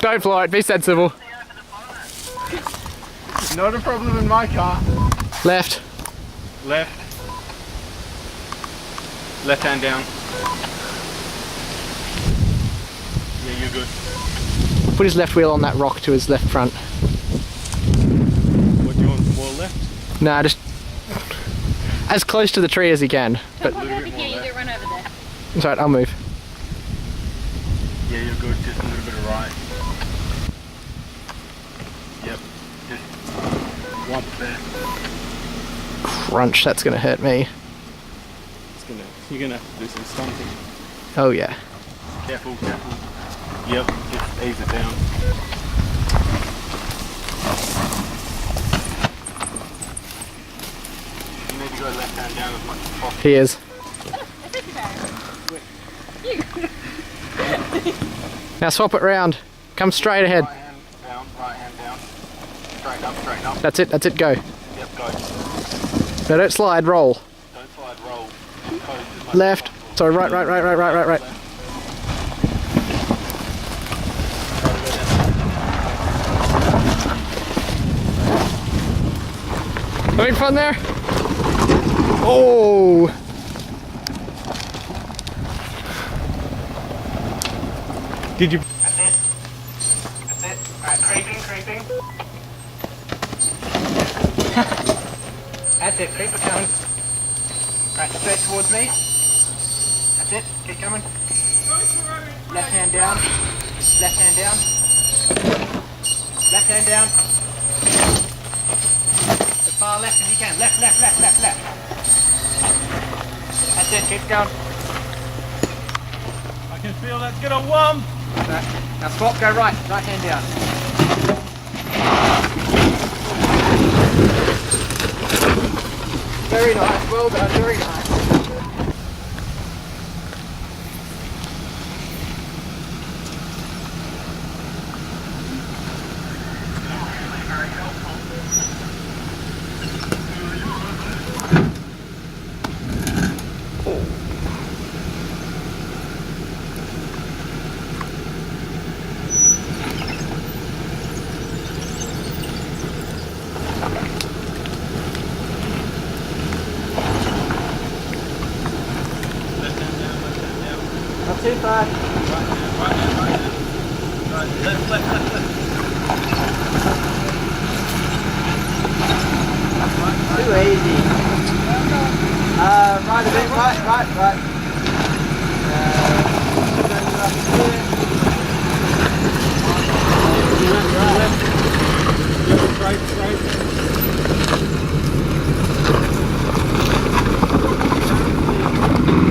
Don't fly it, be sensible. Not a problem in my car. Left. Left. Left hand down. Yeah, you're good. Put his left wheel on that rock to his left front. What do you want, more left? Nah, just as close to the tree as he can. But A little bit more You left. do run over there. it's alright, I'll move. Yeah, you're good. Just a little bit of right. Yep. Just one there. Crunch, that's gonna hurt me. You're gonna have to do some stunting. Oh yeah. Careful, careful. Yep, just ease it down. You need to go left hand down as much as possible. He is. Now swap it round. Come straight ahead. Right hand down, right hand down. Straighten up, straighten up. That's it, go. Yep, go. No, don't slide, roll. Don't slide, roll. Close as much Left. as possible. Sorry, right. Having fun there? Oh! Did you? That's it. That's it. Alright, creeping, creeping. That's it, keep it going. Right, straight towards me. That's it, keep coming. Left hand down. Left hand down. Left hand down. As far left as you can. Left. That's it, keep going. I can feel that's gonna whump. Right. Now swap, go right. Right hand down. Very nice, well done, very nice. Not too far. Too easy. Right a bit, right.